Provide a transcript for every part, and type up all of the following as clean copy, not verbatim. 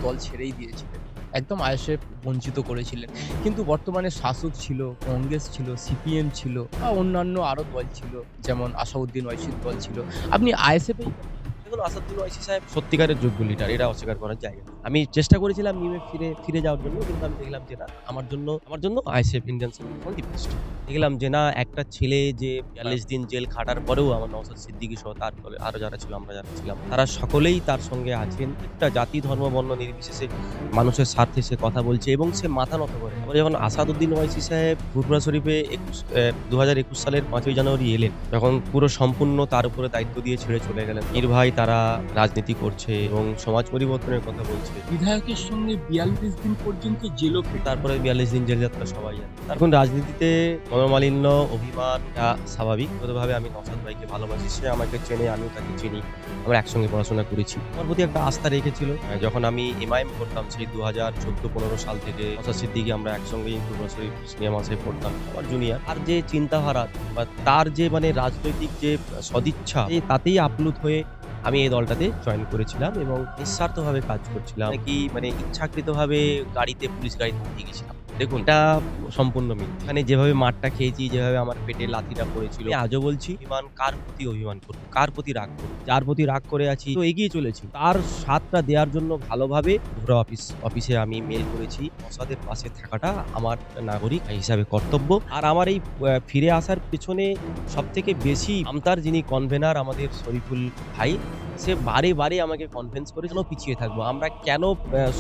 দল ছেড়েই দিয়েছিলেন। একদম আইএসএফ বঞ্চিত করেছিলেন। কিন্তু বর্তমানে শাসক ছিল, কংগ্রেস ছিল, সিপিএম ছিল বা অন্যান্য আরো দল ছিল। যেমন আসাউদ্দিন ওয়াইসির দল ছিল। আপনি আইএসএফেই দেখুন, আসাদুল ওয়াইসি সাহেব সত্যিকারের যোগ্য লিডার। এটা অস্বীকার করার জায়গা নেই। আমি চেষ্টা করেছিলাম মিমে ফিরে যাওয়ার জন্য, কিন্তু আমি দেখলাম যে না, আমার জন্য ISF Indian civil front the best. দেখলাম যে না, একটা ছেলে যে ৪২ দিন জেল খাটার পরেও আমার নওশাদ সিদ্দিকী সহ তারপরে আরো যারা ছিল, আমরা যারা ছিলাম, তারা সকলেই তার সঙ্গে আছেন। একটা জাতি, ধর্ম, বর্ণ নির্বিশেষে মানুষের স্বার্থে সে কথা বলছে এবং সে মাথা নত করে। আবার যখন আসাদুদ্দিন ওয়াইসি সাহেব ফুরফুরা শরীফে ২০২১ সালের ৫ই জানুয়ারি এলেন, তখন পুরো সম্পূর্ণ তার উপরে দায়িত্ব দিয়ে ছেড়ে চলে গেলেন। পীর ভাই তারা রাজনীতি করছে এবং সমাজ পরিবর্তনের কথা বলছে। বিধায়কের সঙ্গে ৪২ দিন পর্যন্ত জেলও তারপরে ৪২ দিন জেল যাত্রা সবাই জানে। এখন রাজনীতিতে মনোমালিন্য, অভিমান স্বাভাবিক। গতভাবে আমি নওশাদ ভাইকে ভালোবাসি, সে আমাকে চেনে, আমিও তাকে চিনি। আমরা একসঙ্গে পড়াশোনা করেছি। আমার প্রতি একটা আস্থা রেখেছিল। যখন আমি এমআইএম করতাম সেই ২০১৪-১৫ সাল থেকে নওশাদ সিদ্দিকী আমরা একসঙ্গেই ফুরফুরা শরীফ সিনিয়র মাদ্রাসায় পড়তাম। আমার জুনিয়র। তার যে চিন্তাধারা বা তার যে রাজনৈতিক যে সদিচ্ছা, তাতেই আপ্লুত হয়ে আমি এই দলটাতে জয়েন করেছিলাম এবং নিঃস্বার্থভাবে কাজ করছিলাম। ইচ্ছাকৃতভাবে পুলিশ গাড়িতে উঠে গেছিলাম। দেখুন, এটা সম্পূর্ণ মিথ্যা। এখানে যেভাবে মারটা খেয়েছি, যেভাবে আমার পেটে লাথিটা পড়েছিল, আমি আজও বলছি, কার প্রতি অভিমান করব? কার প্রতি রাগ করব? যার প্রতি রাগ করে আছি তো এগিয়ে চলেছি। তার সাথটা দেওয়ার জন্য ভালোভাবে পুরো অফিসে আমি মেইল করেছি। নওশাদের পাশে থাকাটা আমার নাগরিক হিসাবে কর্তব্য। আর আমার এই ফিরে আসার পেছনে সবথেকে বেশি আমতার যিনি কনভেনার, আমাদের শরীফুল ভাই, সে বারে আমাকে কনভিন্স করে, কেন পিছিয়ে থাকবো? আমরা কেন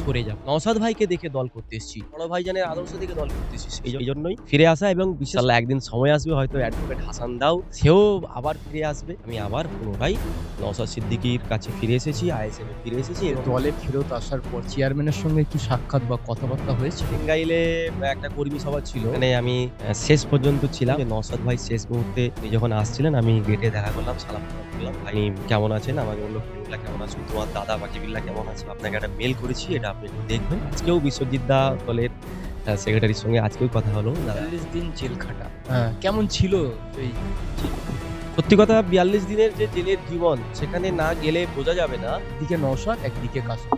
সরে যাবো? নওশাদ ভাইকে দেখে দল করতে এসেছি। বড় ভাইজানের আদর্শ দেখে দল করতে এসেছি। এইজন্যই ফিরে আসা এবং ইনশাআল্লাহ একদিন সময় আসবে, হয়তো অ্যাডভোকেট হাসান দাও সেও আবার ফিরে আসবে। আমি আবার পুনরায় নওশাদ সিদ্দিকীর কাছে ফিরে এসেছি, আইএসএফ এ ফিরে এসেছি এবং দলে ফেরত আসার পর চেয়ারম্যানের সঙ্গে কি সাক্ষাৎ বা কথাবার্তা হয়েছে? টাঙ্গাইলে একটা কর্মী সভা ছিল। এখানে আমি শেষ পর্যন্ত ছিলাম। নওশাদ ভাই শেষ মুহূর্তে উনি যখন আসছিলেন, আমি গেটে দেখা করলাম, সালাম করলাম। ভাই কেমন আছেন? আমাকে বলল, "ফিরুল্লাহ কেমন আছো? তোমার দাদা বাকিবিল্লাহ কেমন আছে? আপনাকে একটা মেইল করেছি, এটা আপনি একটু দেখবেন।" আজকেও বিশ্বজিৎ দা দলের সেক্রেটারির সঙ্গে আজকেও কথা হলো। দাদা ৪২ দিন জেল খাটা। হ্যাঁ, কেমন ছিল এই সত্যি কথা, ৪২ দিনের যে জেলের জীবন, সেখানে না গেলে বোঝা যাবে না। একদিকে নওশাদ, একদিকে কাসেম।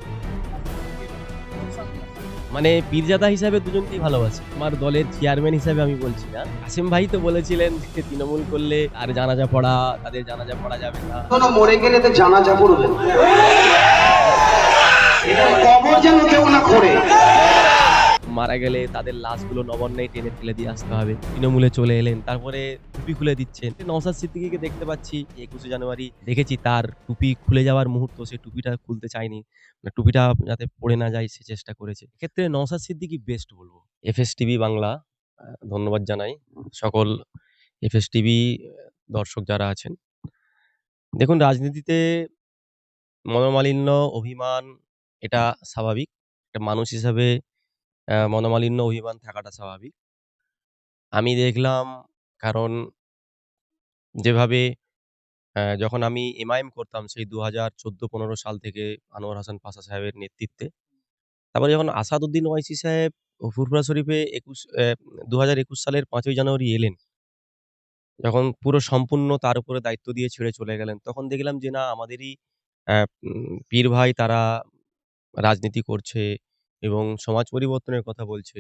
পীরজাদা হিসাবে দুজনকেই ভালোবাসি। আমার দলের চেয়ারম্যান হিসাবে আমি বলছি না। কাসেম ভাই তো বলেছিলেন যে তৃণমূল করলে তাদের জানাজা পড়া যাবে না। মরে গেলে তো জানাজা পড়বেন, কবর যেন কেউ না করে। মারা গেলে তাদের লাশগুলো নবান্নে টেনে ফেলে দিয়ে আসতে হবে। তৃণমূলে চলে এলেন, তারপরে টুপি খুলে দিচ্ছেন। নওশাদ সিদ্দিকীকে দেখতে পাচ্ছি ২১শে জানুয়ারি দেখেছি, তার টুপি খুলে যাওয়ার মুহূর্ত, সে টুপিটা খুলতে চায়নি। টুপিটা যাতে পড়ে না যায় সে চেষ্টা করেছে। এক্ষেত্রে নওশাদ সিদ্দিকী বেস্ট বলবো। এফএস টিভি বাংলা ধন্যবাদ জানাই সকল এফএস টিভি দর্শক যারা আছেন। দেখুন, রাজনীতিতে মনোমালিন্য, অভিমান এটা স্বাভাবিক। একটা মানুষ হিসাবে মনোমালিন্য, অভিমান থাকাটা স্বাভাবিক। আমি দেখলাম, কারণ যেভাবে যখন আমি এমআইএম করতাম সেই ২০১৪-১৫ সাল থেকে আনোয়ার হাসান পাশা সাহেবের নেতৃত্বে। তারপরে যখন আসাদুদ্দিন ওয়াইসি সাহেব ফুরফুরা শরীফে ২০২১ সালের ৫ই জানুয়ারি এলেন, যখন পুরো সম্পূর্ণ তার উপরে দায়িত্ব দিয়ে ছেড়ে চলে গেলেন, তখন দেখলাম যে না, আমাদেরই পীর ভাই তারা রাজনীতি করছে এবং সমাজ পরিবর্তনের কথা বলছে।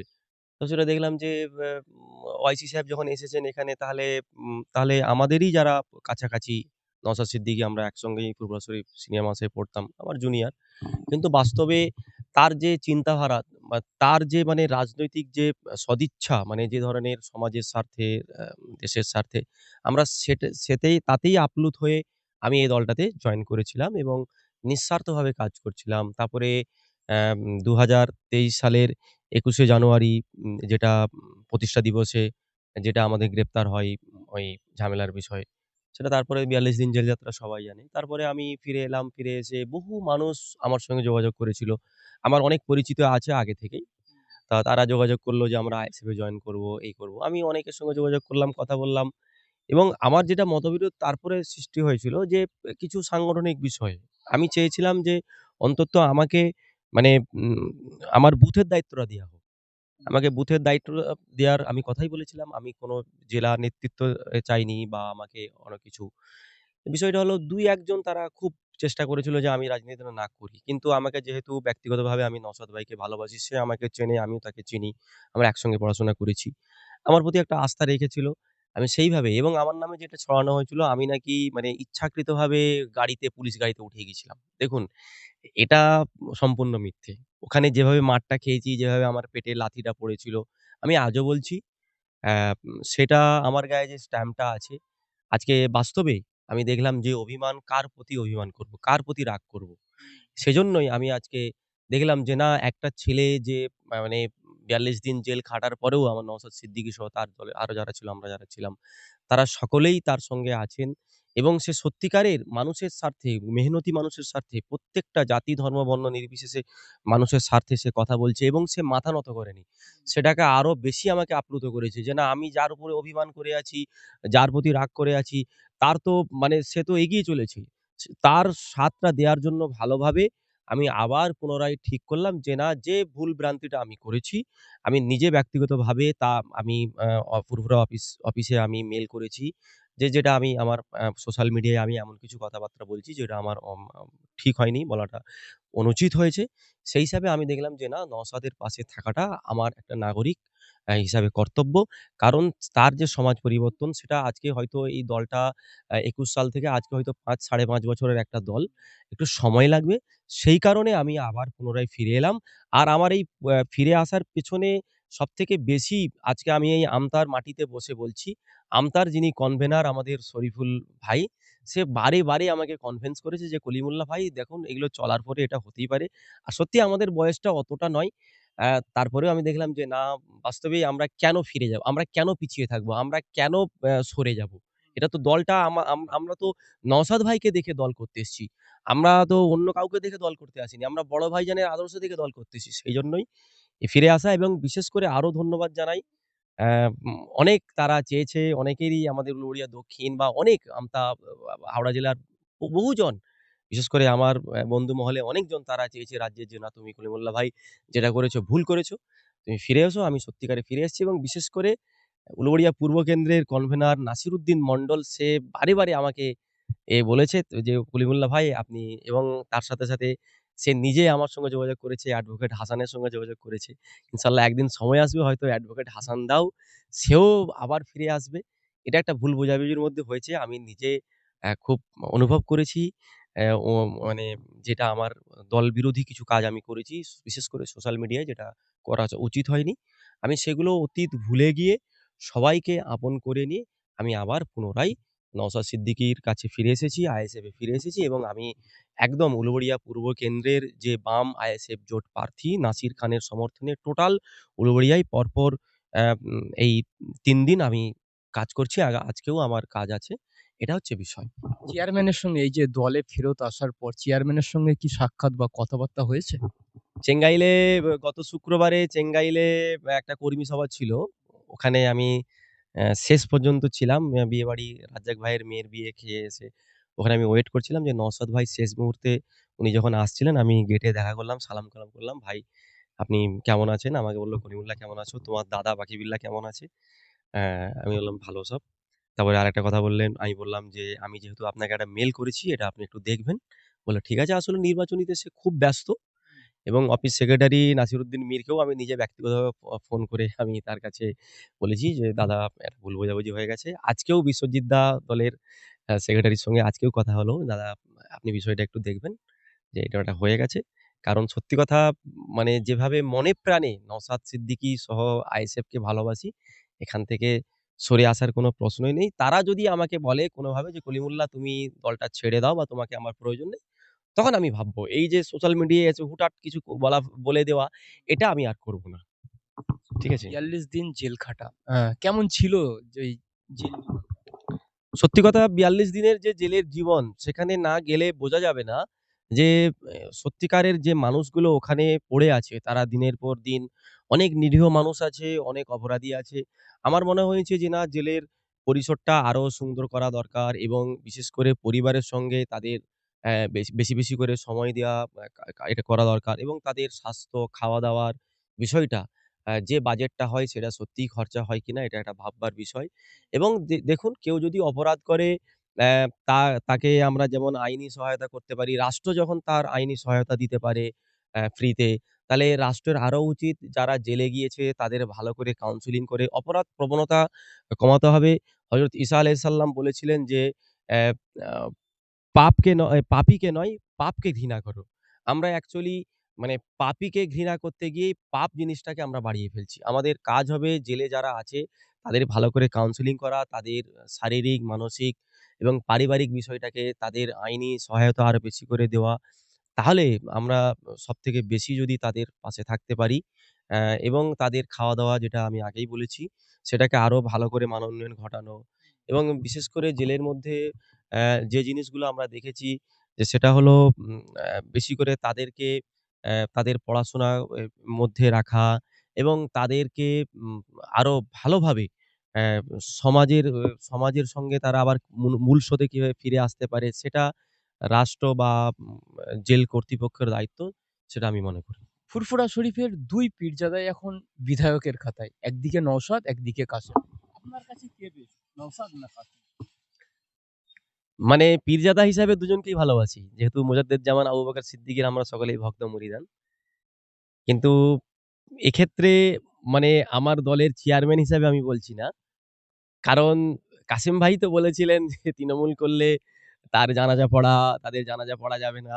তো সেটা দেখলাম যে ওয়াইসি সাহেব যখন এসেছেন এখানে, তাহলে আমাদেরই যারা কাছাকাছি, নওশাদ সিদ্দিকী আমরা একসঙ্গেই ফুরফুরা শরীফ সিনিয়র মাদ্রাসায় পড়তাম, আমার জুনিয়র। কিন্তু বাস্তবে তার যে চিন্তাধারা বা তার যে রাজনৈতিক যে সদিচ্ছা, যে ধরনের সমাজের স্বার্থে, দেশের স্বার্থে, আমরা তাতেই আপ্লুত হয়ে আমি এই দলটাতে জয়েন করেছিলাম এবং নিঃস্বার্থভাবে কাজ করছিলাম। তারপরে ২০২৩ সালের ২১শে জানুয়ারি, যেটা প্রতিষ্ঠা দিবসে যেটা আমাদের গ্রেপ্তার হয় ওই ঝামেলার বিষয়ে, সেটা তারপরে ৪২ দিন জেল যাত্রা সবাই জানে। তারপরে আমি ফিরে এলাম। ফিরে এসে বহু মানুষ আমার সঙ্গে যোগাযোগ করেছিল। আমার অনেক পরিচিত আছে আগে থেকেই। তারা যোগাযোগ করলো যে আমরা আইএসএফ এ জয়েন করব, এই করব। আমি অনেকের সঙ্গে যোগাযোগ করলাম, কথা বললাম এবং আমার যেটা মতবিরোধ তারপরে সৃষ্টি হয়েছিল যে কিছু সাংগঠনিক বিষয়ে। আমি চেয়েছিলাম যে অন্তত আমাকে মানে উম আমার বুথের দায়িত্বটা দেয়া হোক। আমাকে বুথের দায়িত্ব দেওয়ার আমি কথাই বলেছিলাম। আমি কোনো জেলা নেতৃত্ব চাইনি বা আমাকে অন্য কিছু। বিষয়টা হলো ২-১ জন তারা খুব চেষ্টা করেছিল যে আমি রাজনীতিটা না করি। কিন্তু আমাকে যেহেতু ব্যক্তিগতভাবে আমি নওশাদ ভাইকে ভালোবাসি, সে আমাকে চেনে, আমিও তাকে চিনি। আমরা একসঙ্গে পড়াশোনা করেছি। আমার প্রতি একটা আস্থা রেখেছিল। আমি সেইভাবে এবং আমার নামে যেটা ছড়ানো হয়েছিল আমি নাকি মানে ইচ্ছাকৃতভাবে পুলিশ গাড়িতে উঠে গেছিলাম। দেখুন, এটা সম্পূর্ণ মিথ্যে। ওখানে যেভাবে মারটা খেয়েছি, যেভাবে আমার পেটে লাথিটা পড়েছিল, আমি আজও বলছি সেটা আমার গায়ে যে স্ট্যাম্পটা আছে, আজকে বাস্তবে আমি দেখলাম যে কার প্রতি অভিমান করব, কার প্রতি রাগ করব। সেজন্যই আমি আজকে দেখলাম যে না একটা ছেলে যে মানে ৪২ দিন জেল খাটার পরেও আমার নওশাদ সিদ্দিকী সহ তার দলে আরো যারা ছিল, আমরা যারা ছিলাম, তারা সকলেই তার সঙ্গে আছেন এবং সে সত্যিকারের মানুষের স্বার্থে, মেহনতি মানুষের স্বার্থে, প্রত্যেকটা জাতি, ধর্ম, বর্ণ নির্বিশেষে মানুষের স্বার্থে সে কথা বলছে এবং সে মাথা নত করেনি। সেটাকে আরো বেশি আমাকে আপ্লুত করেছে যে না আমি যার উপরে অভিমান করে আছি, যার প্রতি রাগ করে আছি, তার তো মানে সে তো এগিয়ে চলেছে। তার সাথটা দেওয়ার জন্য ভালোভাবে আমি আবার পুনরায় ঠিক করলাম যে না যে ভুল ভ্রান্তিটা আমি করেছি, আমি নিজে ব্যক্তিগতভাবে তা আমি ফুরফুরা অফিসে আমি মেইল করেছি। যেটা আমি আমার সোশ্যাল মিডিয়ায় আমি এমন কিছু কথাবার্তা বলছি যেটা আমার ঠিক হয়নি, বলাটা অনুচিত হয়েছে। সেই হিসাবে আমি দেখলাম যে না নওশাদের পাশে থাকাটা আমার একটা নাগরিক হিসাবে কর্তব্য। কারণ তার যে সমাজ পরিবর্তন সেটা আজকে হয়তো এই দলটা ২১ সাল থেকে আজকে হয়তো ৫ বছরের একটা দল। একটু সময় লাগবে। সেই কারণে আমি আবার পুনরায় ফিরে এলাম। আর আমার এই ফিরে আসার পেছনে সবথেকে বেশি আজকে আমি এই আমতার মাটিতে বসে বলছি, আমতার যিনি কনভেনর আমাদের শরীফুল ভাই, সে বারে আমাকে কনভিন্স করেছে যে, "কলিমুল্লাহ ভাই দেখুন এগুলো চলার পরে এটা হতেই পারে।" আর সত্যি আমাদের বয়সটা অতটা নয়। তারপরেও আমি দেখলাম যে না বাস্তবেই আমরা কেন ফিরে যাব? আমরা কেন পিছিয়ে থাকবো? আমরা কেন সরে যাবো? এটা তো দলটা আমরা তো নওশাদ ভাইকে দেখে দল করতে এসেছি। আমরা তো অন্য কাউকে দেখে দল করতে আসিনি। আমরা বড় ভাইজানের আদর্শ দেখে দল করতেছি। সেইজন্যই ফিরে আসা এবং বিশেষ করে আরো ধন্যবাদ জানাই অনেক তারা চেয়েছে, অনেকেরই আমাদের উলুবেড়িয়া দক্ষিণ বা অনেক হাওড়া জেলার বহুজন বিশেষ করে আমার বন্ধু মহলে অনেকজন তারা চেয়েছে রাজ্যের যে, "না তুমি কলিমুল্লাহ ভাই যেটা করেছো ভুল করেছো। তুমি ফিরে এসো।" আমি সত্যিকারে ফিরে এসেছি এবং বিশেষ করে উলুবেড়িয়া পূর্ব কেন্দ্রের কনভেনর নাসিরউদ্দিন মন্ডল সে বারে আমাকে বলেছে যে, "কলিমুল্লাহ ভাই আপনি" এবং তার সাথে সে নিজে আমার সঙ্গে যোগাযোগ করেছে, অ্যাডভোকেট হাসানের সঙ্গে যোগাযোগ করেছে। ইনশাআল্লাহ একদিন সময় আসবে হয়তো অ্যাডভোকেট হাসান দাও সেও আবার ফিরে আসবে। এটা একটা ভুল বোঝাবুঝির মধ্যে হয়েছে। আমি নিজে খুব অনুভব করেছি। ও মানে যেটা আমার দল বিরোধী কিছু কাজ আমি করেছি। বিশেষ করে সোশ্যাল মিডিয়ায় যেটা করা উচিত হয়নি। আমি সেগুলো অতীত ভুলে গিয়ে সবাইকে আপন করে নিয়ে আমি আবার পুনরায় নওশাদ সিদ্দিকীর কাছে ফিরে এসেছি, আইএসএফ এ ফিরে এসেছি এবং আমি একদম উলুবেড়িয়া পূর্ব কেন্দ্রের যে বাম আইএসএফ জোট প্রার্থী নাসির খানের সমর্থনে টোটাল উলুবেড়িয়ায় পরপর এই ৩ দিন আমি কাজ করছি। আজকেও আমার কাজ আছে। এটা হচ্ছে বিষয়। চেয়ারম্যানের সঙ্গে এই যে দলে ফেরত আসার পর চেয়ারম্যানের সঙ্গে কি সাক্ষাৎ বা কথাবার্তা হয়েছে? চেঙ্গাইলে গত শুক্রবারে চেঙ্গাইলে একটা কর্মী সভা ছিল। ওখানে আমি শেষ পর্যন্ত ছিলাম। বিয়েবাড়ি রাজ্জাক ভাইয়ের মেয়ের বিয়ে খেয়ে এসে ওখানে আমি ওয়েট করছিলাম যে নওশাদ ভাই শেষ মুহূর্তে উনি যখন আসছিলেন আমি গেটে দেখা করলাম, সালাম কালাম করলাম। "ভাই আপনি কেমন আছেন?" আমাকে বলল, "করিমুল্লাহ কেমন আছো? তোমার দাদা বাকিবিল্লাহ কেমন আছে?" আমি বললাম, "ভালো সব।" তারপরে আরেকটা কথা বললেন, আমি বললাম যে, "আমি যেহেতু আপনাকে একটা মেইল করেছি এটা আপনি একটু দেখবেন।" বলল, "ঠিক আছে।" আসলে নির্বাচনীতে সে খুব ব্যস্ত। এবং অফিস সেক্রেটারি নাসিরউদ্দিন মীরকেও আমি নিজে ব্যক্তিগতভাবে ফোন করে আমি তার কাছে বলেছি যে, "দাদা একটা ভুল বোঝাবুঝি হয়ে গেছে।" আজকেও বিশ্বজিৎ দা দলের সেক্রেটারির সঙ্গে আজকেও কথা হলো। "দাদা আপনি বিষয়টা একটু দেখবেন যে এটা ওটা হয়ে গেছে।" কারণ সত্যি কথা মানে যেভাবে মনে প্রাণে নওশাদ সিদ্দিকী সহ আইএসএফকে ভালোবাসি, এখান থেকে সরে আসার কোনো প্রশ্নই নেই। তারা যদি আমাকে বলে কোনোভাবে যে, "কলিমুল্লাহ তুমি দলটা ছেড়ে দাও বা তোমাকে আমার প্রয়োজন নেই।" তখন আমি ভাববো। এই যে সোশ্যাল মিডিয়ায় এসে হুটহাট কিছু বলে দেওয়া, এটা আমি আর করব না। ঠিক আছে? ৪২ দিন জেল খাটা। কেমন ছিল যে এই জেল জীবনটা? সত্যি কথা ৪২ দিনের যে জেলের জীবন, সেখানে না গেলে বোঝা যাবে না যে সত্যিকারের যে মানুষগুলো ওখানে পড়ে আছে, তারা দিনের পর দিন অনেক নিরীহ মানুষ আছে, অনেক অপরাধী আছে। আমার মনে হয়েছে যে না জেলের পরিসরটা আরো সুন্দর করা দরকার এবং বিশেষ করে পরিবারের সঙ্গে তাদের বেশি করে সময় দেওয়া এটা করা দরকার এবং তাদের স্বাস্থ্য, খাওয়া-দাওয়ার বিষয়টা যে বাজেটটা হয় সেটা সত্যিই খরচা হয় কিনা এটা একটা ভাববার বিষয়। এবং দেখুন কেউ যদি অপরাধ করে অ্যা তা তাকে আমরা যেমন আইনি সহায়তা করতে পারি, রাষ্ট্র যখন তার আইনি সহায়তা দিতে পারে ফ্রিতে, তাহলে রাষ্ট্রের আরো উচিত যারা জেলে গিয়েছে তাদের ভালো করে কাউন্সেলিং করে অপরাধ প্রবণতা কমাতে হবে। হযরত ঈসা আলাইহিস সালাম বলেছিলেন যে, অ্যা আ পাপীকে নয়, পাপকে ঘৃণা করো। আমরা অ্যাকচুয়ালি মানে পাপীকে ঘৃণা করতে গিয়েই পাপ জিনিসটাকে আমরা বাড়িয়ে ফেলছি। আমাদের কাজ হবে জেলে যারা আছে তাদের ভালো করে কাউন্সেলিং করা, তাদের শারীরিক, মানসিক এবং পারিবারিক বিষয়টাকে তাদের আইনি সহায়তা আরো বেশি করে দেওয়া। তাহলে আমরা সবথেকে বেশি যদি তাদের পাশে থাকতে পারি অ্যা এবং তাদের খাওয়া-দাওয়া যেটা আমি আগেই বলেছি, সেটাকে আরো ভালো করে মানোন্নয়ন ঘটানো এবং বিশেষ করে জেলের মধ্যে যে জিনিসগুলো আমরা দেখেছি যে সেটা হলো বেশি করে তাদেরকে তাদের পড়াশোনা মধ্যে রাখা এবং তাদেরকে আরো ভালোভাবে অ্যা সমাজের সঙ্গে তারা আবার মূল স্রোতে কিভাবে ফিরে আসতে পারে সেটা রাষ্ট্র বা জেল কর্তৃপক্ষের দায়িত্ব সেটা আমি মনে করি। ফুরফুরা শরীফের ২ পীরজাদাই এখন বিধায়কের খাতায়। একদিকে নওশাদ, একদিকে কাসেম। আপনার কাছে কে বেশি? নওশাদ না কাসেম? মানে পীরজাদা হিসাবে দুজনকেই ভালোবাসি। যেহেতু মোজাদ্দেদ জামান, আবু বকর সিদ্দিকের আমরা সকলেই ভক্ত মুরিদান। কিন্তু এক্ষেত্রে মানে আমার দলের চেয়ারম্যান হিসাবে আমি বলছি না। কারণ কাসেম ভাই তো বলেছিলেন যে তৃণমূল করলে তাদের জানাজা পড়া যাবে না।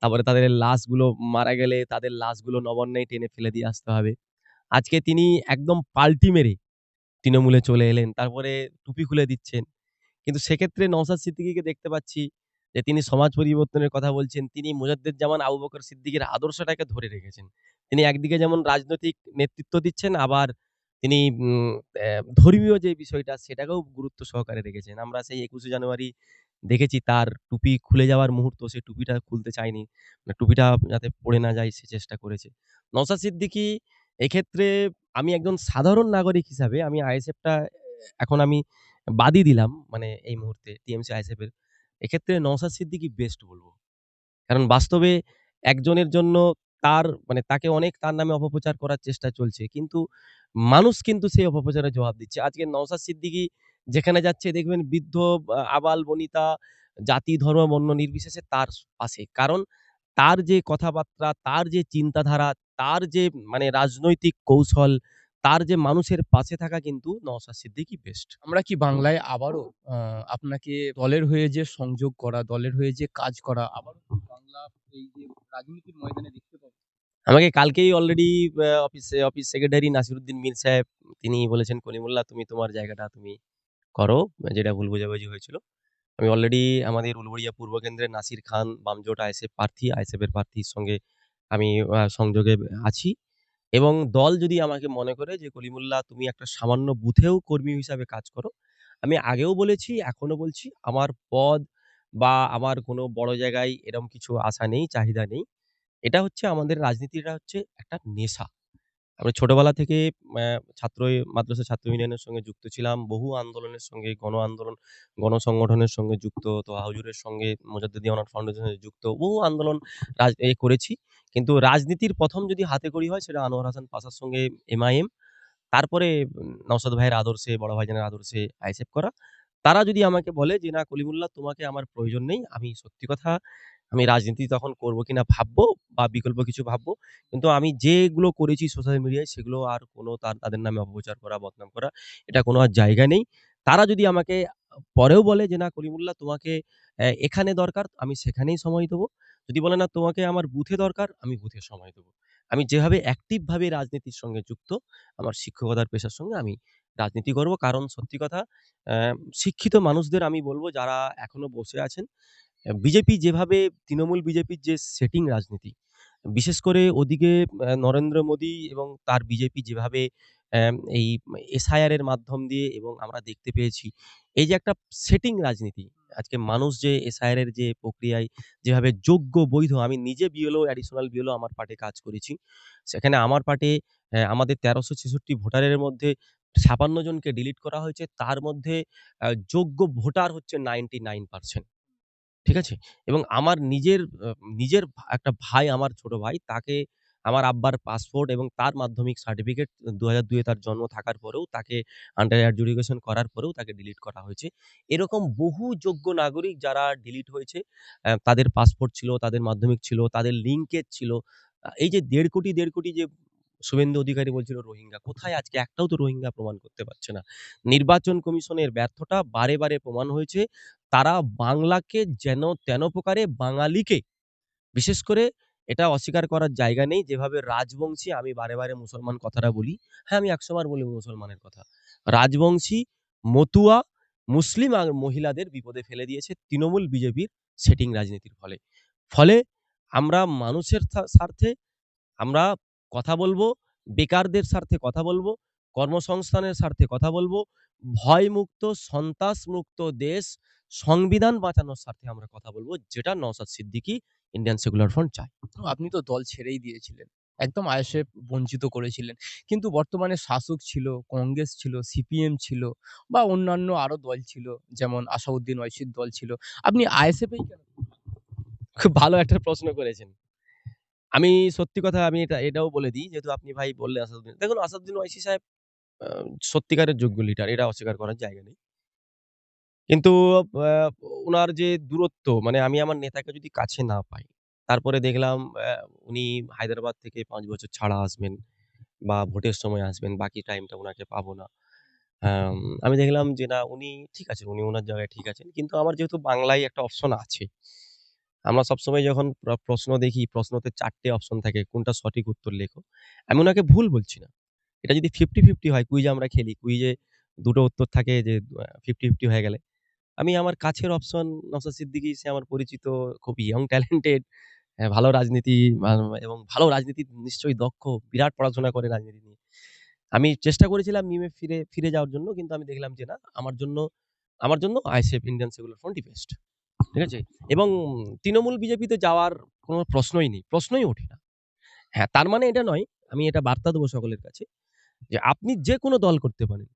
তারপরে তাদের লাশগুলো মারা গেলে তাদের লাশগুলো নবান্নে টেনে ফেলে দিয়ে আসতে হবে। আজকে তিনি একদম পাল্টি মেরে তৃণমূলে চলে এলেন। তারপরে টুপি খুলে দিচ্ছেন। কিন্তু সেক্ষেত্রে নওশাদ সিদ্দিকীকে দেখতে পাচ্ছি যে তিনি সমাজ পরিবর্তনের কথা বলছেন। তিনি মোজাদ্দেদ জামান, আবু বকর সিদ্দিকের আদর্শটাকে ধরে রেখেছেন। তিনি একদিকে যেমন রাজনৈতিক নেতৃত্ব দিচ্ছেন, আবার তিনি ধর্মীয় যে বিষয়টা সেটাকেও গুরুত্ব সহকারে রেখেছেন। আমরা সেই ২১শে জানুয়ারি দেখেছি তার টুপি খুলে যাওয়ার মুহূর্ত, সে টুপিটা খুলতে চায়নি। মানে টুপিটা যাতে পড়ে না যায় সে চেষ্টা করেছে। নওশাদ সিদ্দিকী এক্ষেত্রে আমি একজন সাধারণ নাগরিক হিসাবে আমি আইএসএফটা এখন আমি বাদই দিলাম মানে এই মুহূর্তে টিএমসি আইএসএফ এর। এক্ষেত্রে নওশাদ সিদ্দিকী বেস্ট বলব। কারণ বাস্তবে একজনের জন্য তাকে অনেক তার নামে অপপ্রচার করার চেষ্টা চলছে। কিন্তু মানুষ কিন্তু সেই অপপ্রচারের জবাব দিচ্ছে। আজকে নওশাদ সিদ্দিকী যেখানে যাচ্ছে দেখবেন বৃদ্ধ, আবাল-বনিতা, জাতি, ধর্ম, বর্ণ নির্বিশেষে তার পাশে। কারণ তার যে কথাবার্তা, তার যে চিন্তাধারা, তার যে মানে রাজনৈতিক কৌশল, তার যে মানুষের পাশে থাকা কিন্তু নওশাদ সিদ্দিকী বেস্ট। আমরা কি বাংলায় আবারও আ আপনাকে দলের হয়ে যে সংযোগ করা, দলের হয়ে যে কাজ করা, আবারও কি বাংলা এই যে রাজনীতির ময়দানে দেখতে পাবো? আমাকে কালকেই already office secretary Nasiruddin Mir Saheb তিনি বলেছেন, "কলিমুল্লাহ তুমি তোমার জায়গাটা তুমি করো।" যেটা ভুল বোঝাবুঝি হয়েছিল। আমি অলরেডি আমাদের উলুবেড়িয়া পূর্ব কেন্দ্রের নাসির খান বামজোট আইএসএফ প্রার্থী, আইএসএফ এর প্রার্থীর সঙ্গে আমি সংযোগে আছি এবং দল যদি আমাকে মনে করে যে, "কলিমুল্লাহ তুমি একটা সামান্য বুথেও কর্মী হিসাবে কাজ করো।" আমি আগেও বলেছি, এখনো বলছি, আমার পদ বা আমার কোনো বড় জায়গায় এরকম কিছু আশা নেই, চাহিদা নেই। এটা হচ্ছে আমাদের রাজনীতিটা হচ্ছে একটা নেশা। আমি ছোটবেলা থেকে অ্যা মাদ্রাসা ছাত্র ইউনিয়নের সঙ্গে যুক্ত ছিলাম। বহু আন্দোলনের সঙ্গে, আন্দোলন, গণসংগঠনের সঙ্গে যুক্ত, তোহা হুজুরের সঙ্গে, মোজাদ্দেদিয়া অনাথ ফাউন্ডেশনের সঙ্গে যুক্ত। বহু আন্দোলন করেছি। কিন্তু রাজনীতির ১ম যদি হাতেখড়ি হয় সেটা আনোয়ার হাসান পাশার সঙ্গে এমআইএম। তারপরে নওশাদ ভাইয়ের আদর্শে, বড় ভাইজানের আদর্শে আইএসএফ করা। তারা যদি আমাকে বলে যে, "না কলিমুল্লাহ তোমাকে আমার প্রয়োজন নেই।" আমি সত্যি কথা আমি রাজনীতি তখন করব কিনা ভাববো বা বিকল্প কিছু ভাববো। কিন্তু আমি যেগুলো করেছি সোশ্যাল মিডিয়ায় সেগুলো আর কোনো তাদের নামে অপপ্রচার করা, বদনাম করা এটা কোনো আর জায়গা নেই। তারা যদি আমাকে পরেও বলে যে, "না কলিমুল্লাহ তোমাকে এখানে দরকার," আমি সেখানেই সময় দেবো। যদি বলে, "না তোমাকে আমার বুথে দরকার," আমি বুথে সময় দেবো। আমি যেভাবে অ্যাক্টিভ ভাবে রাজনীতির সঙ্গে যুক্ত, আমার শিক্ষকতার পেশার সঙ্গে আমি রাজনীতি করব। কারণ সত্যি কথা শিক্ষিত মানুষদের আমি বলব যারা এখনো বসে আছেন বিজেপি যেভাবে বিজেপির যে সেটিং রাজনীতি, বিশেষ করে ওদিকে নরেন্দ্র মোদী এবং তার বিজেপি যেভাবে এই এসআইআর এর মাধ্যম দিয়ে এবং আমরা দেখতে পেয়েছি, এই যে একটা সেটিং রাজনীতি, আজকে মানুষ যে এসআইআর এর যে প্রক্রিয়ায় যেভাবে যোগ্য, বৈধ আমি নিজে বিএলও, অ্যাডিশনাল বিএলও আমার পার্টে কাজ করেছি। সেখানে আমার পার্টে আমাদের ১৩৬৬ ভোটারের মধ্যে ৫৬ জনকে ডিলিট করা হয়েছে। তার মধ্যে যোগ্য ভোটার হচ্ছে 99% ঠিক আছে? এবং আমার নিজের একটা ভাই, আমার ছোট ভাই, তাকে আমার আব্বার পাসপোর্ট এবং তার মাধ্যমিক সার্টিফিকেট ২০০২ এ তার জন্ম থাকার পরেও তাকে আন্ডার অ্যাডজুডিকেশন করার পরেও তাকে ডিলিট করা হয়েছে। এরকম বহু যোগ্য নাগরিক যারা ডিলিট হয়েছে, তাদের পাসপোর্ট ছিল, তাদের মাধ্যমিক ছিল, তাদের লিঙ্কেজ ছিল। এই যে ১.৫ কোটি যে শুভেন্দু অধিকারী বলছিল রোহিঙ্গা, কোথায় আজকে একটাও তো রোহিঙ্গা প্রমাণ করতে পারছে না। নির্বাচন কমিশনের ব্যর্থতা বারে, বারে প্রমাণ হয়েছে। তারা বাংলাকে যেন তেন প্রকারে বাঙালিকে, বিশেষ করে এটা অস্বীকার করার জায়গা নেই যেভাবে রাজবংশী, আমি বারে, বারে মুসলমান কথাটা বলি। হ্যাঁ, আমি ১০০ বার বলি মুসলমানের কথা। রাজবংশী, মতুয়া, মুসলিম আর মহিলাদের বিপদে ফেলে দিয়েছে তৃণমূল বিজেপির সেটিং রাজনীতির ফলে। ফলে আমরা মানুষের স্বার্থে আমরা কথা বলবো, বেকারদের স্বার্থে কথা বলবো, কর্মসংস্থানের স্বার্থে কথা বলবো, ভয়মুক্ত, সন্ত্রাসমুক্ত দেশ, সংবিধান বাঁচানোর স্বার্থে আমরা কথা বলবো, যেটা Naushad Siddiqui, Indian secular front চায়। আপনি তো দল ছেড়েই দিয়েছিলেন। একদম আইএসএফ বঞ্চিত করেছিলেন। কিন্তু বর্তমানে শাসক ছিল, কংগ্রেস ছিল, সিপিএম ছিল বা অন্যান্য আরো দল ছিল, যেমন আসাউদ্দিন ওয়াইসির দল ছিল। আপনি আইএসএফেই কেন? খুব ভালো একটা প্রশ্ন করেছেন। আমি সত্যি কথা, আমি এটাও বলে দিই, যেহেতু আপনি ভাই বললেন আসাদুদ্দিন। দেখুন, আসাদুদ্দিন ওয়াইসি সাহেব আ সত্যিকারের যোগ্য লিডার। এটা অস্বীকার করার জায়গা নেই। কিন্তু আ উনার যে দূরত্ব, মানে আমি আমার নেতাকে যদি কাছে না পাই, তারপরে দেখলাম উনি হায়দ্রাবাদ থেকে ৫ বছর ছাড়া আসবেন বা ভোটের সময় আসবেন। বাকি টাইমটা উনাকে পাবো না। আম আমি দেখলাম যে না, উনি ঠিক আছেন। উনি উনার জায়গায় ঠিক আছেন। কিন্তু আমার যেহেতু বাংলায় একটা অপশন আছে। আমরা সবসময় যখন প্রশ্ন দেখি, প্রশ্নতে ৪ টে অপশন থাকে, কোনটা সঠিক উত্তর লেখো। আমি উনাকে ভুল বলছি না। এটা যদি 50-50 হয়, কুইজে আমরা খেলি। কুইজে ২ টো উত্তর থাকে যে 50-50 হয়ে গেলে। আমি আমার কাছের অপশন নওশাদ সিদ্দিকী, সে আমার পরিচিত, খুব ইয়ং ট্যালেন্টেড, ভালো রাজনীতি মা এবং ভালো রাজনীতির নিশ্চয়ই দক্ষ, বিরাট পড়াশোনা করে রাজনীতি নিয়ে। আমি চেষ্টা করেছিলাম মিমে ফিরে যাওয়ার জন্য, কিন্তু আমি দেখলাম যে না, আমার জন্য আইএসএফ, ইন্ডিয়ান সেকুলার ফ্রন্টই বেস্ট। ঠিক আছে? এবং তৃণমূল বিজেপিতে যাওয়ার কোনো প্রশ্নই নেই। প্রশ্নই ওঠে না। হ্যাঁ, তার মানে এটা নয়, আমি এটা বার্তা দেব সকলের কাছে যে আপনি যেকোনো দল করতে পারেন।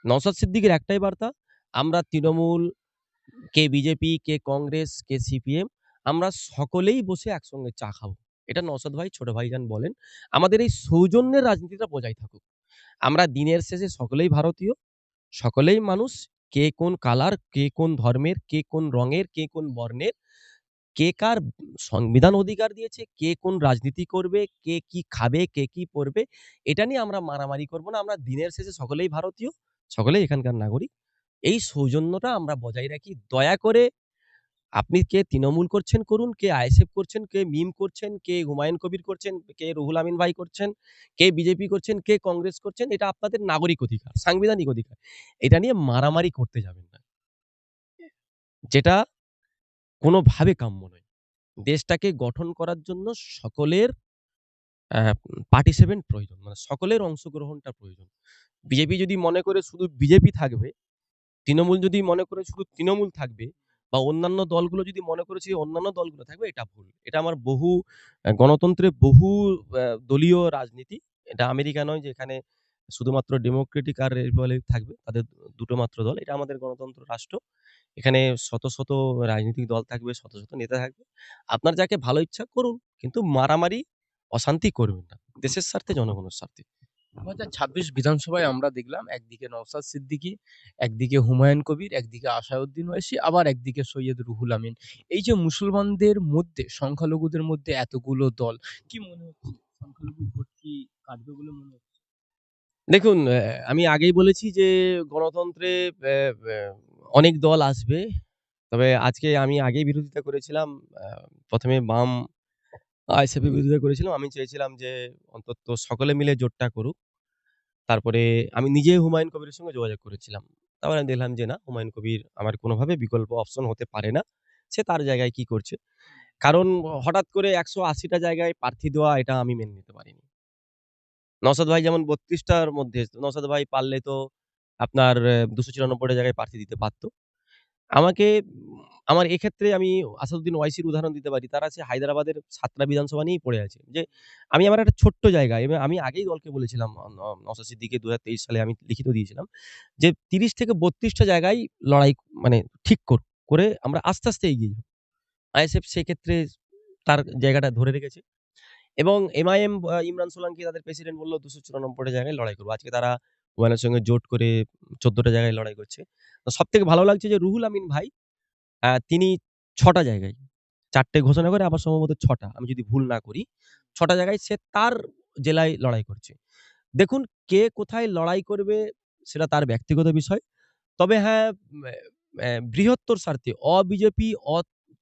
নওশাদ সিদ্দিকীর একটাই বার্তা, আমরা তৃণমূল, কে বিজেপি, কে কংগ্রেস, কে সিপিএম, আমরা সকলেই বসে একসঙ্গে চা খাবো। এটা নওশাদ ভাই, ছোট ভাইজান বলেন। আমাদের এই সৌজন্যের রাজনীতিটা বজায় থাকুক। আমরা দিনের শেষে সকলেই ভারতীয়, সকলেই মানুষ। কে কোন কালার, কে কোন ধর্মের, কে কোন রঙের, কে কোন বর্ণের, কে কার সংবিধান অধিকার দিয়েছে, কে কোন রাজনীতি করবে, কে কি খাবে, কে কি পড়বে, এটা নিয়ে আমরা মারামারি করব না। আমরা দিনের শেষে সকলেই ভারতীয়, সকলেই এখানকার নাগরিক। এই সৌজন্যটা আমরা বজায় রাখি। দয়া করে আপনি কে তৃণমূল করছেন করুন, কে আইএসএফ করছেন, কে মিম করছেন, কে হুমায়ুন কবির করছেন, কে রুহুল আমিন ভাই করছেন, কে বিজেপি করছেন, কে কংগ্রেস করছেন, এটা আপনাদের নাগরিক অধিকার, সাংবিধানিক অধিকার। এটা নিয়ে মারামারি করতে যাবেন না। যেটা কোনোভাবে কাম্য নয়। দেশটাকে গঠন করার জন্য সকলের পার্টিসিপেন্ট প্রয়োজন। মানে সকলের অংশগ্রহণটা প্রয়োজন। বিজেপি যদি মনে করে শুধু বিজেপি থাকবে, তৃণমূল যদি মনে করে শুধু তৃণমূল থাকবে, বা অন্যান্য দলগুলো যদি মনে করে যে অন্যান্য দলগুলো থাকবে, এটা ভুল। এটা আমার বহু গণতন্ত্রে বহু দলীয় রাজনীতি। এটা আমেরিকা নয় যে এখানে শুধুমাত্র ডেমোক্রেটিক আর রিপাবলিক থাকবে। তাদের ২ টো মাত্র দল। এটা আমাদের গণতন্ত্র রাষ্ট্র। এখানে শত, শত রাজনৈতিক দল থাকবে, শত, শত নেতা থাকবে। আপনার যাকে ভালো ইচ্ছা করুন। কিন্তু মারামারি, অশান্তি করবেন না। দেশের স্বার্থে, জনগণের স্বার্থে। ২০২৬ বিধানসভায় আমরা দেখলাম একদিকে নওশাদ সিদ্দিকী, একদিকে হুমায়ুন কবির, একদিকে আসাউদ্দিন ওয়াইসি, আবার একদিকে সৈয়দ রুহুল আমিন। এই যে মুসলমানদের মধ্যে, সংখ্যালঘুদের মধ্যে এতগুলো দল, কি মনে হচ্ছে সংখ্যালঘু ভোট কি কাটবে বলে মনে হচ্ছে? দেখুন, আমি আগেই বলেছি যে গণতন্ত্রে অ্যা অ্যা অনেক দল আসবে। তবে আজকে আমি আগেই বিরোধিতা করেছিলাম। ১ম এ বাম আইএসএফ এর বিরোধিতা করেছিলাম। আমি চেয়েছিলাম যে অন্তত সকলে মিলে জোটটা করুক। তারপরে আমি নিজে হুমায়ুন কবিরের সঙ্গে যোগাযোগ করেছিলাম। তারপরে আমি দেখলাম যে না, হুমায়ুন কবির আমার কোনোভাবে বিকল্প অপশন হতে পারে না। সে তার জায়গায় কি করছে। কারণ হঠাৎ করে ১৮০ টা জায়গায় প্রার্থী দেওয়া, এটা আমি মেনে নিতে পারিনি। নওশাদ ভাই যেমন ৩২ টার মধ্যে, নওশাদ ভাই পারলে তো আপনার ২৯৪ টা জায়গায় প্রার্থী দিতে পারত। আমাকে আমার এক্ষেত্রে আমি আসাদুদ্দিন ওয়াইসির উদাহরণ দিতে পারি। তারা আছে হায়দ্রাবাদের ৭ টা বিধানসভা নিয়েই পড়ে আছে। যে আমি আমার একটা ছোট্ট জায়গা, এবং আমি আগেই দলকে বলেছিলাম, নওশাদ সিদ্দিকীকে ২০২৩ সালে আমি লিখিত দিয়েছিলাম যে ৩০ থেকে ৩২ টা জায়গায় লড়াই, মানে ঠিক করে আমরা আস্তে, আস্তে এগিয়ে যাব। আইএসএফ সেক্ষেত্রে তার জায়গাটা ধরে রেখেছে। এবং এমআইএম ইমরান সোলাঙ্কি তাদের প্রেসিডেন্ট বলল ২৯৪ টা জায়গায় লড়াই করব। আজকে তারা হুমায়ুনের সঙ্গে জোট করে ১৪ টা জায়গায় লড়াই করছে। তো সবথেকে ভালো লাগছে যে রুহুল আমিন ভাই তিনি ৬ টা জায়গায় ৪ টে ঘোষণা করে আবার সম্ভবত ৬ টা আমি যদি ভুল না করি। ৬ টা জায়গায় সে তার জেলায় লড়াই করছে। দেখুন কে কোথায় লড়াই করবে সেটা তার ব্যক্তিগত বিষয়। তবে হ্যাঁ, ম্যা বৃহত্তর স্বার্থে অ-বিজেপি,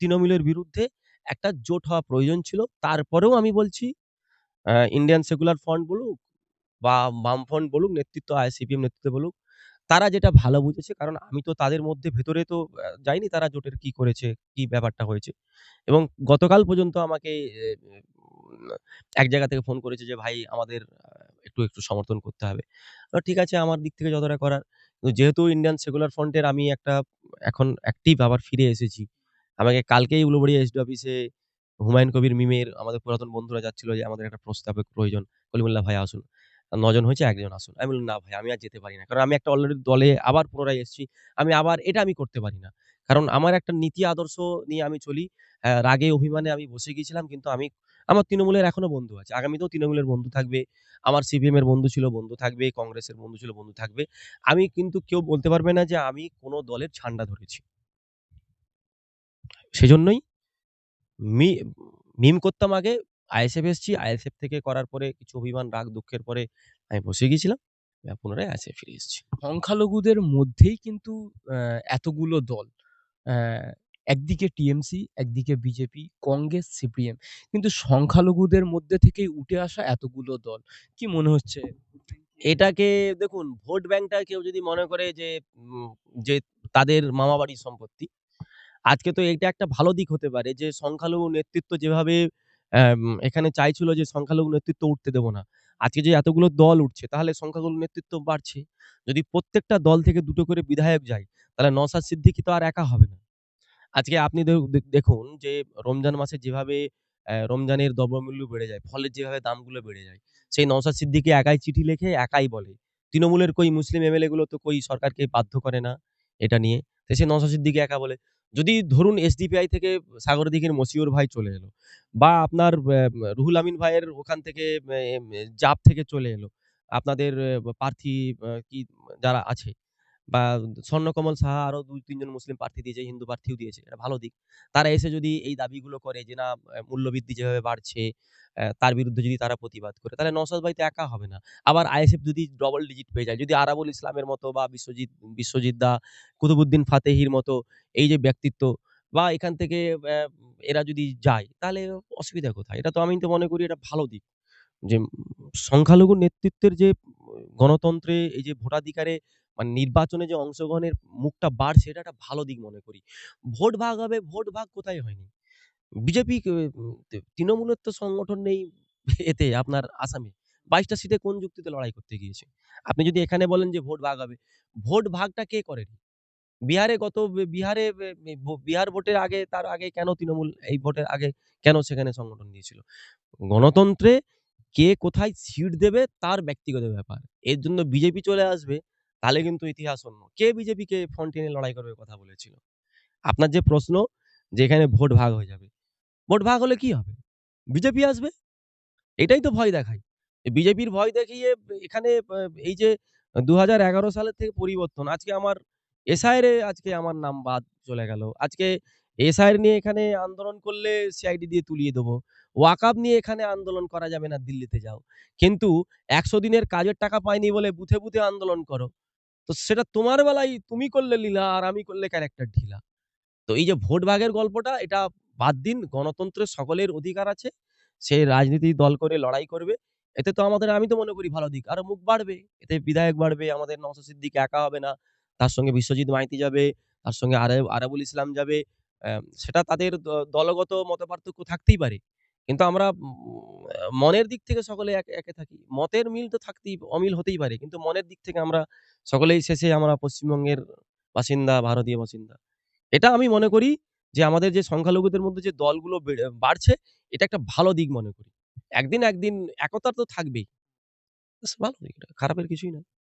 তৃণমূলের বিরুদ্ধে একটা জোট হওয়া প্রয়োজন ছিল। তারপরেও আমি বলছি ইন্ডিয়ান সেকুলার ফ্রন্ট বলুক বা বামফ্রন্ট বলুক, নেতৃত্ব সিপিএম নেতৃত্ব বলুক, তারা যেটা ভালো বুঝেছে কারণ আমি তো তাদের মধ্যে ভেতরে তো যাইনি তারা জোটের কি করেছে, কি ব্যাপারটা হয়েছে। এবং গতকাল পর্যন্ত আমাকে উম এক জায়গা থেকে ফোন করেছে যে, "ভাই আমাদের একটু সমর্থন করতে হবে।" ঠিক আছে আমার দিক থেকে যতটা করার। যেহেতু ইন্ডিয়ান সেকুলার ফ্রন্ট এর আমি একটা এখন অ্যাক্টিভ আবার ফিরে এসেছি। আমাকে কালকেই উলুবাড়িয়া এসডি অফিসে হুমায়ূন কবির মিমের আমাদের পুরাতন বন্ধুরা যাচ্ছিল যে, "আমাদের একটা প্রস্তাবের প্রয়োজন।" কলিমুল্লাহ ভাই আসুন। ৯ জন হয়েছে ১ জন আসুন। আমি বললাম, "না ভাই আমি আর যেতে পারি না।" কারণ আমি একটা অলরেডি দলে আবার পুনরায় এসেছি। আমি আবার এটা আমি করতে পারি না। কারণ আমার একটা নীতি আদর্শ নিয়ে আমি চলি। রাগে অভিমানে আমি বসে গিয়েছিলাম কিন্তু আমার তৃণমূলের এখনো বন্ধু আছে। আগামীতেও তৃণমূলের বন্ধু থাকবে। আমার সিপিএম এর বন্ধু ছিল, বন্ধু থাকবে। কংগ্রেসের বন্ধু ছিল, বন্ধু থাকবে। আমি কিন্তু কেউ বলতে পারবে না যে আমি কোন দলের ঝান্ডা ধরেছি। সেজন্যই মি মিম করতাম আগে। আইএসএফ এসেছি। আইএসএফ থেকে করার পরে কিছু অভিমান, রাগ, দুঃখের পরে আমি বসে গিয়েছিলাম। পুনরায় আইএসএফ ফিরে এসেছি। সংখ্যালঘুদের মধ্যেই কিন্তু এতগুলো দল। অ্যা একদিকে টিএমসি, একদিকে বিজেপি, কংগ্রেস, সিপিএম। কিন্তু সংখ্যালঘুদের মধ্যে থেকেই উঠে আসা এতগুলো দল। কি মনে হচ্ছে? এটাকে দেখুন ভোট ব্যাংকটা কেউ যদি মনে করে যে তাদের মামাবাড়ির সম্পত্তি। আজকে তো এটা একটা ভালো দিক হতে পারে যে সংখ্যালঘু নেতৃত্ব যেভাবে এখানে চাইছিল যে সংখ্যালঘু নেতৃত্ব উঠতে দেব না। আজকে যে এতগুলো দল উঠছে তাহলে সংখ্যালঘু নেতৃত্ব বাড়ছে। যদি প্রত্যেকটা দল থেকে ২ টো করে বিধায়ক যায় তাহলে নওশাদ সিদ্দিকী তো আর একা হবে না। আজকে আপনি দেখুন যে রমজান মাসে যেভাবে রমজানের দ্রব্যমূল্য বেড়ে যায়, ফলের যেভাবে দামগুলো বেড়ে যায়। সেই নওশাদ সিদ্দিকী একাই চিঠি লেখে একাই বলে। তৃণমূলের কই মুসলিম এমএলএ গুলো তো কই সরকারকে বাধ্য করে না এটা নিয়ে। তো সে নওশাদ সিদ্দিকী একা বলে। যদি ধরুন এসডিপিআই থেকে সাগরদিঘির মশিউর ভাই চলে এলো বা আপনার রুহুল আমিন ভাইয়ের ওখান থেকে জাপ থেকে চলে এলো। আপনাদের প্রার্থী কি যারা আছে বা স্বর্ণকমল সাহা আরো ২-৩ জন মুসলিম প্রার্থী দিয়েছে, হিন্দু প্রার্থীও দিয়েছে। এটা ভালো দিক। তারা এসে যদি এই দাবিগুলো করে যে না মূল্যবৃদ্ধি যেভাবে বাড়ছে, তার বিরুদ্ধে যদি তারা প্রতিবাদ করে, তাহলে নওশাদ ভাই তো একা হবে না। আবার আইএসএফ যদি ডবল ডিজিট পেয়ে যায়, যদি আরাবুল ইসলামের মতো বা বিশ্বজিৎ দা, কুতুবুদ্দিন ফাতেহির মতো এই যে ব্যক্তিত্ব বা এখান থেকে এরা যদি যায়, তাহলে অসুবিধা কোথায়? এটা তো আমি তো মনে করি এটা ভালো দিক। যে সংখ্যালঘু নেতৃত্বের যে গণতন্ত্রে এই যে ভোটাধিকারে মানে নির্বাচনে যে অংশগ্রহণের মুখটা বাড়ছে এটা একটা ভালো দিক মনে করি। ভোট ভাগ হবে, ভোট ভাগ কোথায় হয়নি? বিজেপি তৃণমূলের তো সংগঠন নেই এতে আপনার আসামে। ২২ টা সিটে কোন যুক্তিতে লড়াই করতে গিয়েছে? আপনি যদি এখানে বলেন যে ভোট ভাগ হবে, ভোট ভাগটা কে করেনি? বিহারে গত বিহারে বে বে বিহার ভোটের আগে তার আগে কেন তৃণমূল এই ভোটের আগে কেন সেখানে সংগঠন নিয়েছিল? গণতন্ত্রে কে কোথায় সিট দেবে তার ব্যক্তিগত ব্যাপার। এর জন্য বিজেপি চলে আসবে, তাহলে কিন্তু ইতিহাস অন্য। কে বিজেপিকে ফ্রন্ট টেনে লড়াই করবে কথা বলেছিল? আপনার যে প্রশ্ন যে এখানে ভোট ভাগ হয়ে যাবে। ভোট ভাগ হলে কি হবে? বিজেপি আসবে। এটাই তো ভয় দেখায়। বিজেপির ভয় দেখিয়ে এখানে এই যে ২০১১ সালের থেকে পরিবর্তন। আজকে আমার এসআইআর আজকে আমার নাম বাদ চলে গেল। আজকে এসআইআর নিয়ে এখানে আন্দোলন করলে সিআইডি দিয়ে তুলিয়ে দেব। ওয়াকআপ নিয়ে এখানে আন্দোলন করা যাবে না, দিল্লিতে যাও। কিন্তু ১০০ দিনের কাজের টাকা পাইনি বলে বুথে আন্দোলন করো। তো সেটা তোমার বেলায় তুমি করলে লীলা আর আমি করলে ক্যারেক্টার ঢিলা। তো এই যে ভোট ভাগের গল্পটা এটা বাদ দিন। গণতন্ত্রের সকলের অধিকার আছে। সে রাজনীতি দল করে লড়াই করবে। এতে তো আমি তো মনে করি ভালো দিক। আরো মুখ বাড়বে। এতে বিধায়ক বাড়বে। আমাদের নওশাদ সিদ্দিক একা হবে না। তার সঙ্গে বিশ্বজিৎ মাইতি যাবে। তার সঙ্গে আরাবুল ইসলাম যাবে। সেটা তাদের দলগত মতপার্থক্য থাকতেই পারে। কিন্তু আমরা মনের দিক থেকে সকলে একে থাকি। মতের মিল তো অমিল হতেই পারে। কিন্তু মনের দিক থেকে আমরা সকলেই শেষে আমরা পশ্চিমবঙ্গের বাসিন্দা, ভারতীয় বাসিন্দা। এটা আমি মনে করি যে আমাদের যে সংখ্যালঘুদের মধ্যে যে দলগুলো বাড়ছে, এটা একটা ভালো দিক মনে করি। একদিন একদিন একতা তো থাকবেই। ব্যাস ভালো দিক এটা। খারাপের কিছুই না।